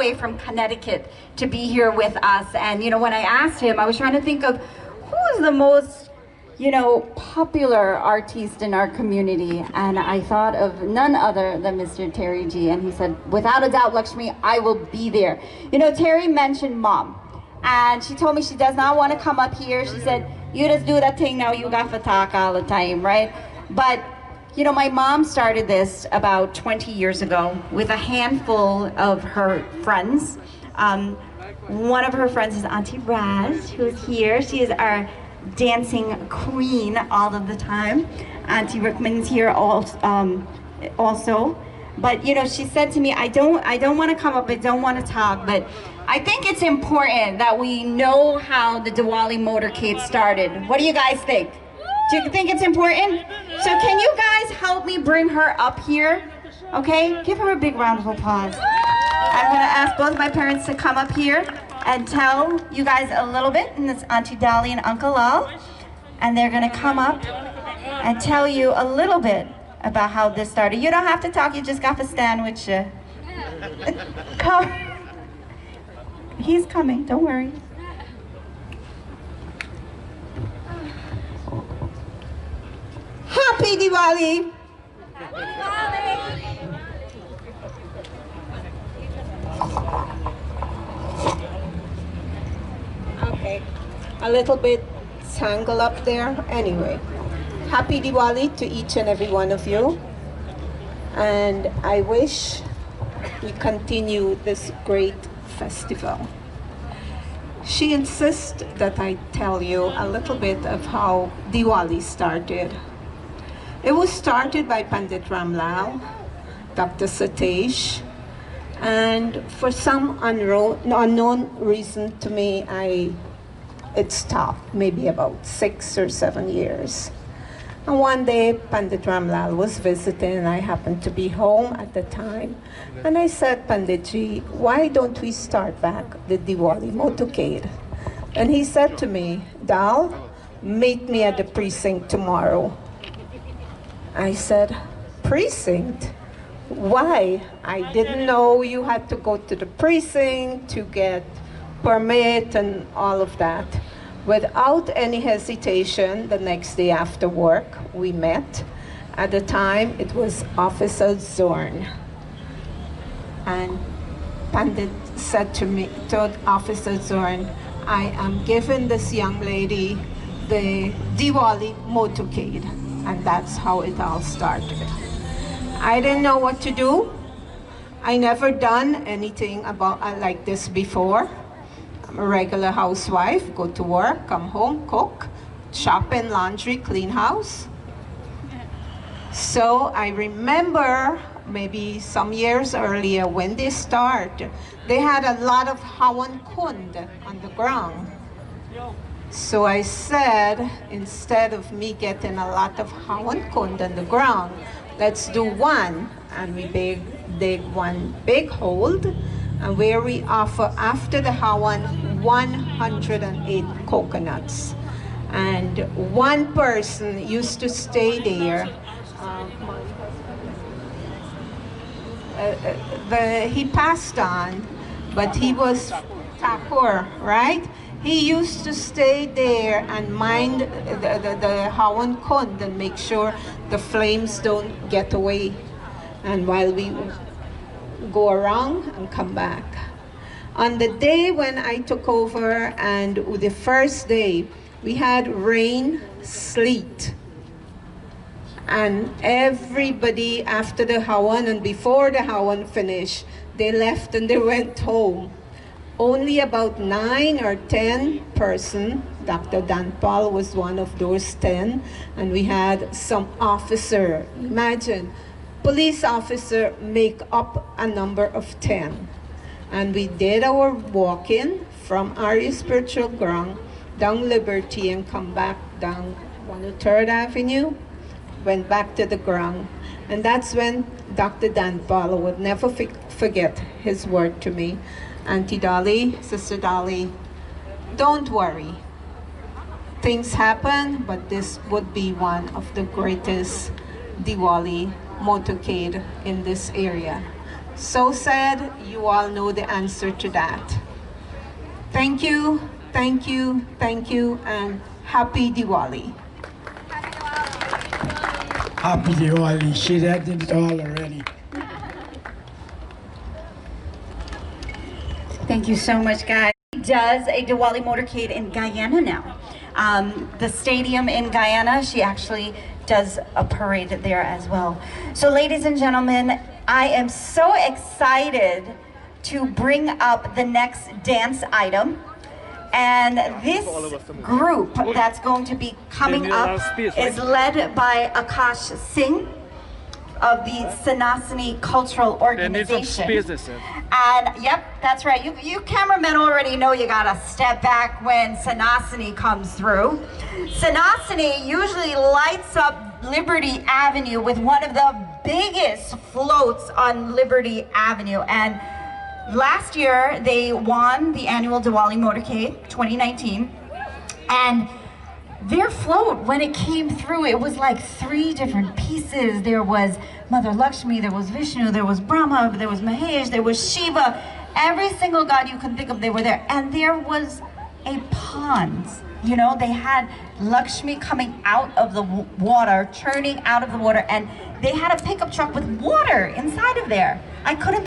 way from Connecticut to be here with us. And you know, when I asked him, I was trying to think of who is the most, you know, popular artist in our community, and I thought of none other than Mr. Terry G. And he said, without a doubt, Lakshmi, I will be there. You know, Terry mentioned mom, and she told me she does not want to come up here. She said, you just do that thing now, you got to talk all the time, right? But you know, my mom started this about 20 years ago with a handful of her friends. One of her friends is Auntie Raz, who's here. She is our dancing queen all of the time. Auntie Rickman's here also. But you know, she said to me, I don't want to come up, I don't want to talk, but I think it's important that we know how the Diwali motorcade started. What do you guys think? Do you think it's important? So can you guys help me bring her up here? Okay, give her a big round of applause. I'm gonna ask both my parents to come up here and tell you guys a little bit, and it's Auntie Dolly and Uncle Lal, and they're gonna come up and tell you a little bit about how this started. You don't have to talk, you just got to stand with you. Come. He's coming, don't worry. Happy Diwali! Okay, a little bit tangled up there. Anyway, happy Diwali to each and every one of you. And I wish we continue this great festival. She insists that I tell you a little bit of how Diwali started. It was started by Pandit Ramlal, Dr. Satish, and for some unknown reason to me, it stopped, maybe about 6 or 7 years. And one day, Pandit Ramlal was visiting, and I happened to be home at the time. And I said, Panditji, why don't we start back the Diwali motorcade? And he said to me, Dal, meet me at the precinct tomorrow. I said, precinct? Why? I didn't know you had to go to the precinct to get permit and all of that. Without any hesitation, the next day after work, we met. At the time, it was Officer Zorn. And Pandit said to me, told Officer Zorn, I am giving this young lady the Diwali motorcade. And that's how it all started. I didn't know what to do. I never done anything about like this before. I'm a regular housewife, go to work, come home, cook, shop and laundry, clean house. So I remember maybe some years earlier when they started, they had a lot of Hawan Kund on the ground. So I said, instead of me getting a lot of Hawan Kund on the ground, let's do one. And we dig one big hole, and where we offer after the Hawan 108 coconuts. And one person used to stay there. He passed on, but he was Thakur, right? He used to stay there and mind the Hawan Kund and make sure the flames don't get away. And while we go around and come back. On the day when I took over, and the first day, we had rain, sleet. And everybody after the Hawan and before the Hawan finished, they left and they went home. Only about 9 or 10 person, Dr. Danpal was one of those 10, and we had some officer, imagine, police officer make up a number of 10. And we did our walk-in from Arya Spiritual Ground down Liberty and come back down 103rd Avenue, went back to the ground. And that's when Dr. Danpal would never forget his word to me. Auntie Dolly, Sister Dolly, don't worry. Things happen, but this would be one of the greatest Diwali motorcade in this area. So said, you all know the answer to that. Thank you, thank you, thank you, and happy Diwali. Happy Diwali. She did it all already. Thank you so much, guys. Does a Diwali motorcade in Guyana now. The stadium in Guyana, she actually does a parade there as well. So ladies and gentlemen, I am so excited to bring up the next dance item. And this group that's going to be coming up is led by Akash Singh of the Sanasani Cultural Organization. And yep, that's right. You cameramen already know you gotta step back when Sanasani comes through. Sanasani usually lights up Liberty Avenue with one of the biggest floats on Liberty Avenue. And last year, they won the annual Diwali Motorcade 2019, and their float, when it came through, it was like 3 different pieces. There was Mother Lakshmi, there was Vishnu, there was Brahma, there was Mahesh, there was Shiva. Every single god you can think of, they were there. And there was a pond. You know, they had Lakshmi coming out of the water, churning out of the water, and they had a pickup truck with water inside of there. I couldn't